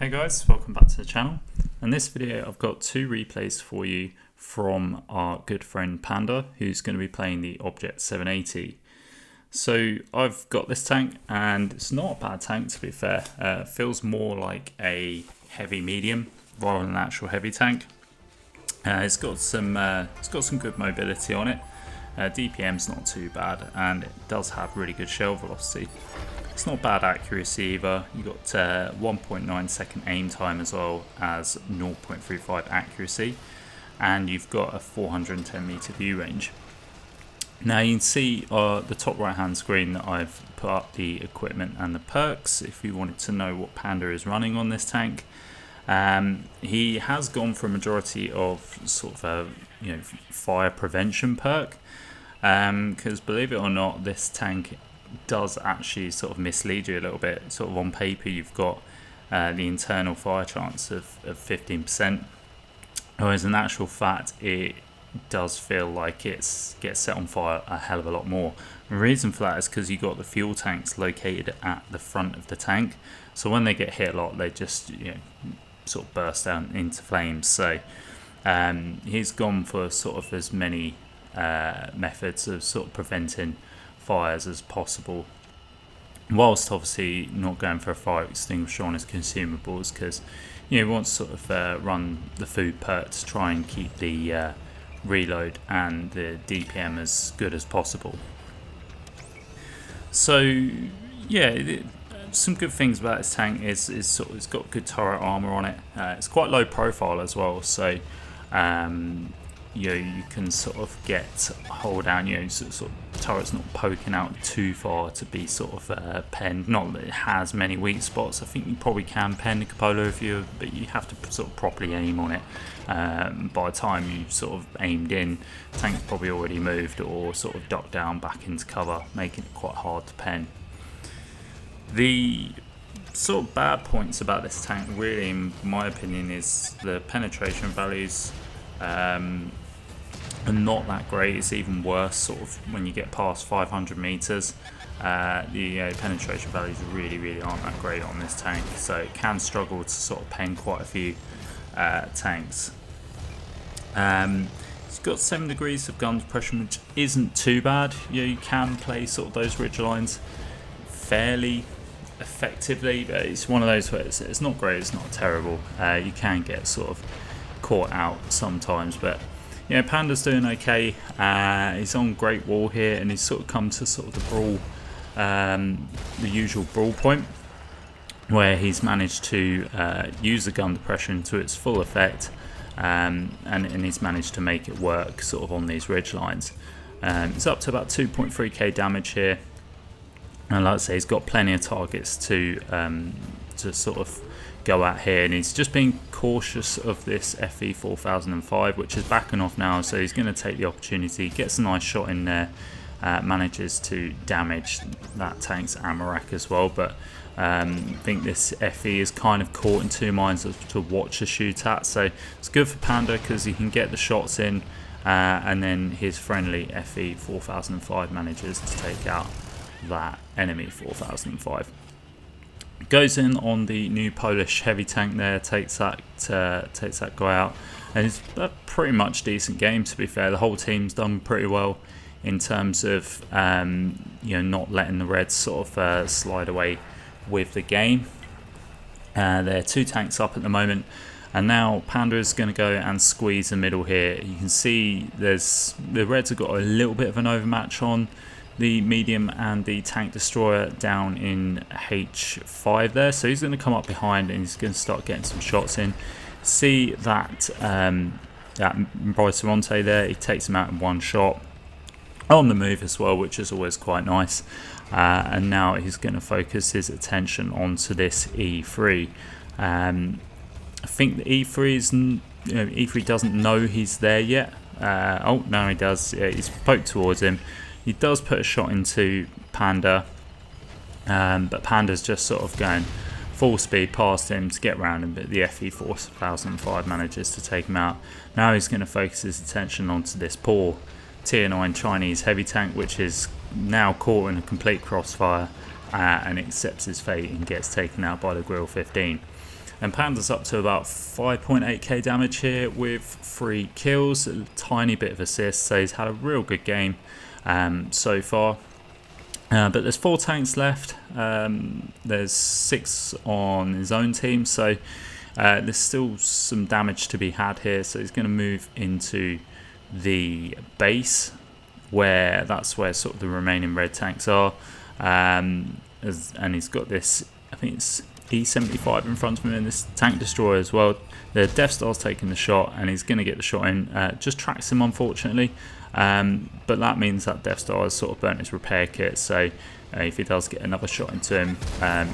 Hey guys, welcome back to the channel. In this video I've got two replays for you from our good friend Panda, who's going to be playing the Object 780. So I've got this tank and it's not a bad tank, to be fair. It feels more like a heavy medium rather than an actual heavy tank. It's got some good mobility on it. DPM's not too bad and it does have really good shell velocity. It's not bad accuracy either. You got 1.9 second aim time as well as 0.35 accuracy, and you've got a 410 meter view range. Now you can see the top right hand screen that I've put up the equipment and the perks if you wanted to know what Panda is running on this tank. He has gone for a majority of sort of a fire prevention perk, because believe it or not, this tank does actually sort of mislead you a little bit. Sort of on paper you've got the internal fire chance of 15%, whereas in actual fact it does feel like it gets set on fire a hell of a lot more. The reason for that is because you've got the fuel tanks located at the front of the tank, so when they get hit a lot they just sort of burst down into flames. So he's gone for sort of as many methods of sort of preventing fires as possible, whilst obviously not going for a fire extinguisher on his consumables, because he wants to sort of run the food perk to try and keep the reload and the DPM as good as possible. So yeah, some good things about this tank is sort of it's got good turret armour on it. It's quite low profile as well, so you can sort of hold down, sort of turret's not poking out too far to be sort of penned. Not that it has many weak spots. I think you probably can pen the cupola but you have to sort of properly aim on it. By the time you sort of aimed in, the tank's probably already moved or sort of ducked down back into cover, making it quite hard to pen. The sort of bad points about this tank, really, in my opinion, is the penetration values. And not that great. It's even worse sort of when you get past 500 meters. The penetration values really aren't that great on this tank, so it can struggle to sort of pen quite a few tanks. It's got 7 degrees of gun depression, which isn't too bad. You can play sort of those ridge lines fairly effectively, but it's one of those where it's not great, it's not terrible. You can get sort of caught out sometimes, but Panda's doing okay. He's on Great Wall here, and he's sort of come to sort of the brawl, the usual brawl point, where he's managed to use the gun depression to its full effect, and he's managed to make it work sort of on these ridge lines. It's up to about 2.3k damage here, and like I say, he's got plenty of targets to sort of go at here, and he's just being cautious of this FE 4005, which is backing off now, so he's going to take the opportunity, gets a nice shot in there, manages to damage that tank's ammo rack as well. But I think this FE is kind of caught in two minds as to what to shoot at, so it's good for Panda because he can get the shots in, and then his friendly FE 4005 manages to take out that enemy 4005. Goes in on the new Polish heavy tank there, takes that guy out, and it's a pretty much decent game, to be fair. The whole team's done pretty well in terms of not letting the Reds sort of slide away with the game. There are 2 tanks up at the moment, and now Panda is going to go and squeeze the middle here. You can see the Reds have got a little bit of an overmatch on the medium and the tank destroyer down in H5 there, so he's going to come up behind and he's going to start getting some shots in. See that Bryceronte there, he takes him out in one shot on the move as well, which is always quite nice. And now he's going to focus his attention onto this E3. I think the E3 is E3 doesn't know he's there yet. Oh, now he does. Yeah, he's poked towards him. He does put a shot into Panda, but Panda's just sort of going full speed past him to get around him, but the FE 4005 manages to take him out. Now he's going to focus his attention onto this poor Tier 9 Chinese heavy tank, which is now caught in a complete crossfire and accepts his fate and gets taken out by the Grill 15. And Panda's up to about 5.8k damage here with 3 kills, a tiny bit of assist, so he's had a real good game so far. But there's 4 tanks left, there's 6 on his own team, so there's still some damage to be had here. So he's going to move into the base, that's where sort of the remaining red tanks are, and he's got this, I think it's E75 in front of him, and this tank destroyer as well. The Death Star's taking the shot, and he's going to get the shot in. Just tracks him, unfortunately, but that means that Death Star has sort of burnt his repair kit, so if he does get another shot into him,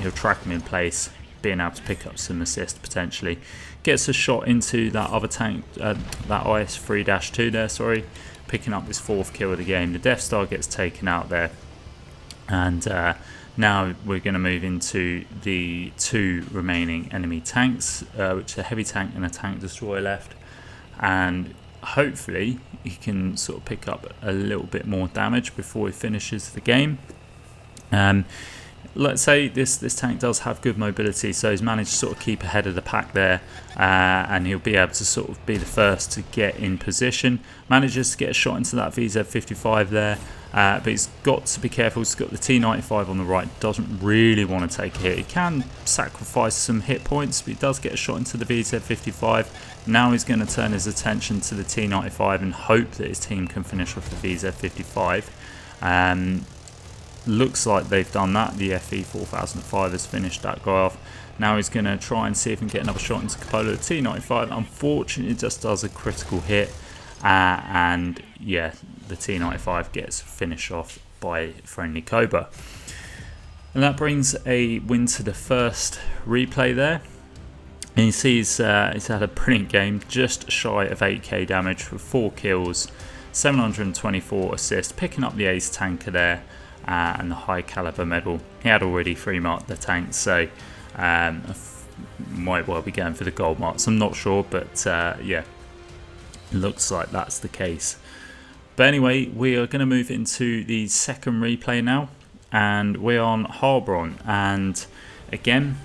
he'll track him in place, being able to pick up some assist potentially. Gets a shot into that other tank, that IS-3-2 there, sorry, picking up his 4th kill of the game. The Death Star gets taken out there, and now we're going to move into the 2 remaining enemy tanks, which are a heavy tank and a tank destroyer left, and hopefully he can sort of pick up a little bit more damage before he finishes the game. Let's say this tank does have good mobility, so he's managed to sort of keep ahead of the pack there, and he'll be able to sort of be the first to get in position. Manages to get a shot into that VZ55 there, but he's got to be careful. He's got the T95 on the right, doesn't really want to take a hit. He can sacrifice some hit points, but he does get a shot into the VZ55. Now he's going to turn his attention to the T95 and hope that his team can finish off the VZ55. Looks like they've done that. The FE 4005 has finished that guy off. Now he's going to try and see if he can get another shot into Cupola. The T95 unfortunately just does a critical hit, and yeah, the T95 gets finished off by friendly Cobra. And that brings a win to the first replay there. And you see he's had a brilliant game, just shy of 8k damage with 4 kills, 724 assists, picking up the ace tanker there, and the high caliber medal. He had already 3 marked the tank, so might well be going for the gold marks. I'm not sure, but yeah, looks like that's the case. But anyway, we are going to move into the second replay now, and we're on Heilbronn, and again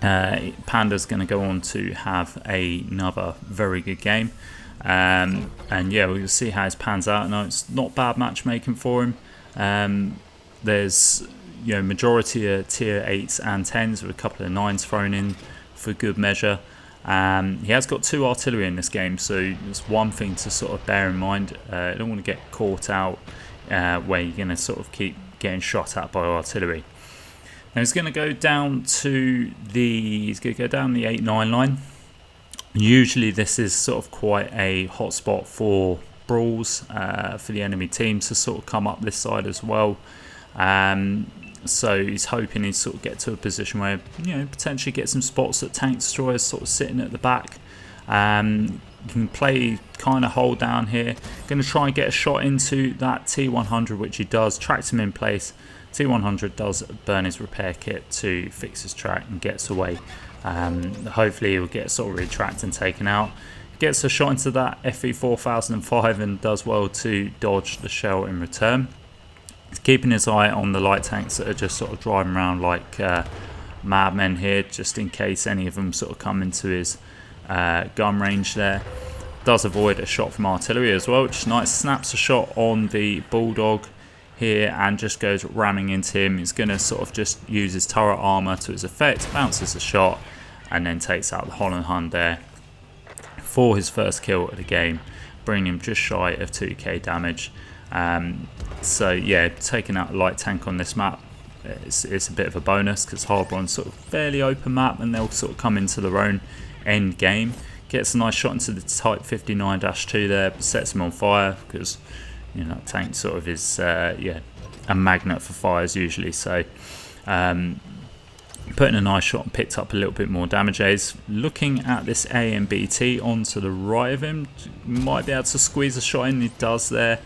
Panda's going to go on to have another very good game, and yeah, we'll see how it pans out. No, it's not bad matchmaking for him. There's majority of tier 8s and 10s with a couple of 9s thrown in for good measure. He has got 2 artillery in this game, so there's one thing to sort of bear in mind. You don't want to get caught out where you're going to sort of keep getting shot at by artillery. Now he's going to go down to the 8-9 line. Usually this is sort of quite a hot spot for brawls for the enemy team to sort of come up this side as well. So he's hoping he'd sort of get to a position where, potentially get some spots that tank destroyers sort of sitting at the back. You can play kind of hold down here. Going to try and get a shot into that T100, which he does. Tracks him in place. T100 does burn his repair kit to fix his track and gets away. Hopefully he'll get sort of retracked and taken out. Gets a shot into that FE 4005 and does well to dodge the shell in return. He's keeping his eye on the light tanks that are just sort of driving around like madmen here, just in case any of them sort of come into his gun range there. Does avoid a shot from artillery as well, which is nice. Snaps a shot on the Bulldog here and just goes ramming into him. He's going to sort of just use his turret armour to his effect, bounces the shot, and then takes out the Holland Hun there for his first kill of the game, bringing him just shy of 2k damage. So yeah, taking out a light tank on this map, it's a bit of a bonus because Heilbronn's sort of fairly open map and they'll sort of come into their own end game. Gets a nice shot into the Type 59-2 there, but sets him on fire because that tank sort of is a magnet for fires usually. So putting a nice shot and picked up a little bit more damage. He's looking at this AMBT onto the right of him. Might be able to squeeze a shot in. He does there.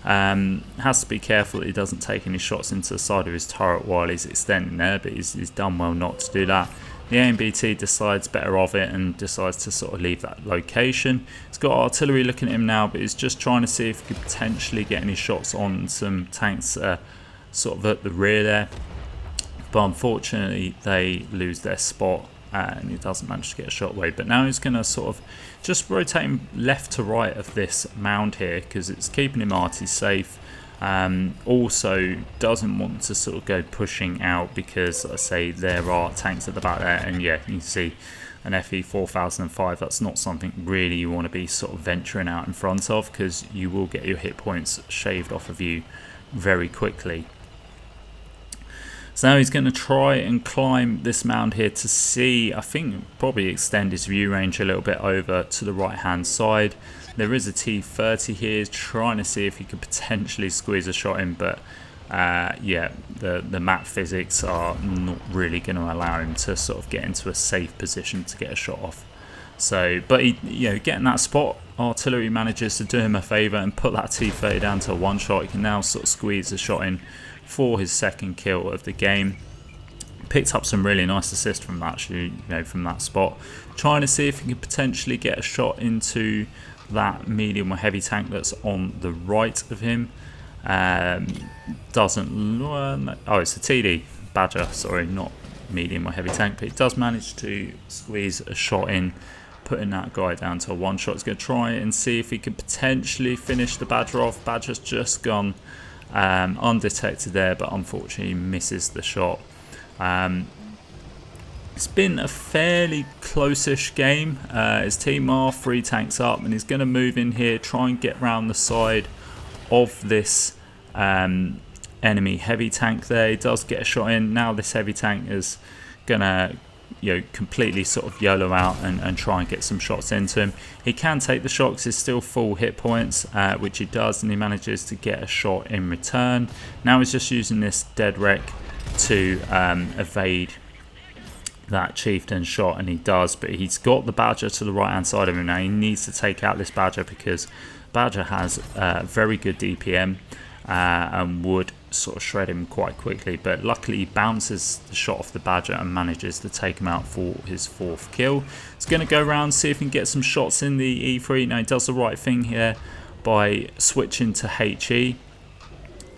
Has to be careful that he doesn't take any shots into the side of his turret while he's extending there, but he's done well not to do that. The AMBT decides better of it and decides to sort of leave that location. He's got artillery looking at him now, but he's just trying to see if he could potentially get any shots on some tanks sort of at the rear there. But unfortunately they lose their spot and he doesn't manage to get a shot away. But now he's going to sort of just rotate him left to right of this mound here, because it's keeping him arty safe. Also doesn't want to sort of go pushing out, because I say there are tanks at the back there, and yeah, you can see an FE 4005. That's not something really you want to be sort of venturing out in front of, because you will get your hit points shaved off of you very quickly. So now he's going to try and climb this mound here to see, I think probably extend his view range a little bit over to the right hand side. There is a T30 here, trying to see if he could potentially squeeze a shot in, but yeah, the map physics are not really going to allow him to sort of get into a safe position to get a shot off. So, but he, getting that spot, artillery manages to do him a favour and put that T30 down to one shot. He can now sort of squeeze a shot in for his second kill of the game. Picked up some really nice assists from that, actually, from that spot. Trying to see if he can potentially get a shot into that medium or heavy tank that's on the right of him. Doesn't. Oh, it's a TD Badger. Sorry, not medium or heavy tank, but he does manage to squeeze a shot in, putting that guy down to a one shot. He's going to try and see if he can potentially finish the Badger off. Badger's just gone undetected there, but unfortunately misses the shot. It's been a fairly close-ish game. His team are 3 tanks up, and he's going to move in here, try and get round the side of this enemy heavy tank there. He does get a shot in. Now this heavy tank is going to completely sort of YOLO out and try and get some shots into him. He can take the shot because he's still full hit points, which he does, and he manages to get a shot in return. Now he's just using this dead wreck to evade that chieftain shot, and he does, but he's got the Badger to the right hand side of him now. He needs to take out this Badger because Badger has very good DPM and would sort of shred him quite quickly, but luckily he bounces the shot off the Badger and manages to take him out for his 4th kill. He's going to go around, see if he can get some shots in the E3. Now he does the right thing here by switching to HE,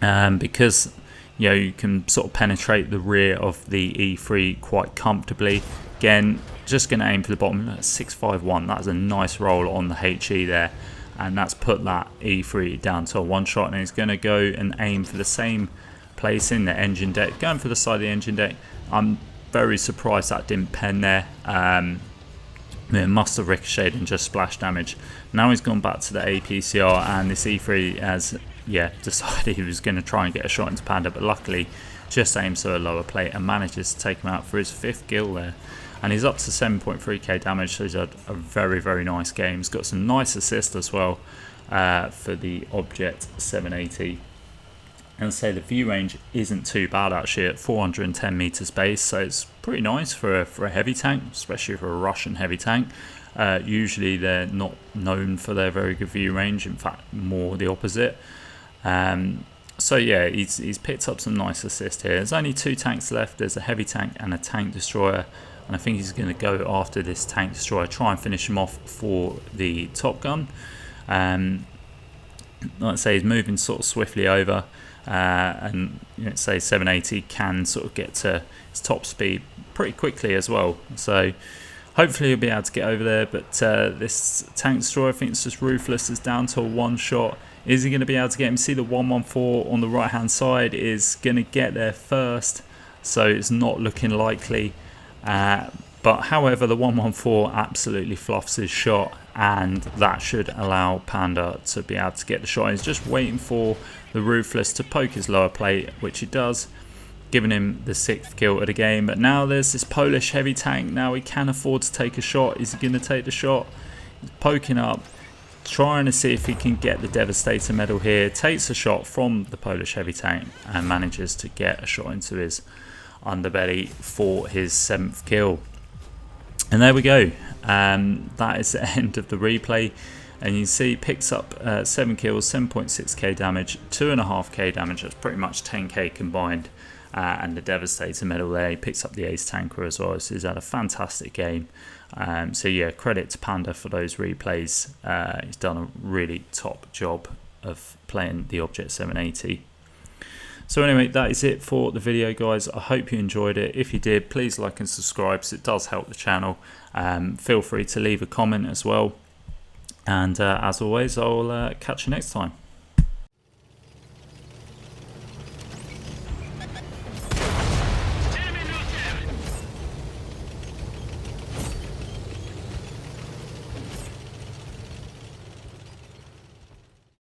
because you can sort of penetrate the rear of the E3 quite comfortably. Again, just going to aim for the bottom. 651, that's a nice roll on the HE there, and that's put that E3 down to a one shot. And he's going to go and aim for the same place in the engine deck, going for the side of the engine deck. I'm very surprised that didn't pen there. It must have ricocheted and just splash damage. Now he's gone back to the APCR, and this E3 has decided he was going to try and get a shot into Panda, but luckily just aims to a lower plate and manages to take him out for his 5th kill there. And he's up to 7.3k damage, so he's had a very, very nice game. He's got some nice assists as well for the Object 780. And say the view range isn't too bad actually at 410 meters base, so it's pretty nice for a heavy tank, especially for a Russian heavy tank. Usually they're not known for their very good view range, in fact more the opposite. So yeah, he's picked up some nice assists here. There's only 2 tanks left. There's a heavy tank and a tank destroyer, and I think he's going to go after this tank destroyer, try and finish him off for the Top Gun. Like I say, he's moving sort of swiftly over, and say 780 can sort of get to its top speed pretty quickly as well. So hopefully he'll be able to get over there, but this tank destroyer, I think it's just Ruthless, is down to a one shot. Is he going to be able to get him? See the 114 on the right hand side is going to get there first, so it's not looking likely. But however, the 114 absolutely fluffs his shot, and that should allow Panda to be able to get the shot. He's just waiting for the Ruthless to poke his lower plate, which he does, giving him the 6th kill of the game. But now there's this Polish heavy tank. Now he can afford to take a shot. Is he going to take the shot? He's poking up, trying to see if he can get the Devastator medal here. Takes a shot from the Polish heavy tank and manages to get a shot into his underbelly for his 7th kill. And there we go. That is the end of the replay. And you see, picks up 7 kills, 7.6k damage, 2.5k damage. That's pretty much 10k combined. And the Devastator medal there. He picks up the Ace Tanker as well. So he's had a fantastic game. So yeah, credit to Panda for those replays. He's done a really top job of playing the Object 780. So anyway, that is it for the video, guys. I hope you enjoyed it. If you did, please like and subscribe, because it does help the channel. Feel free to leave a comment as well. And as always, I'll catch you next time.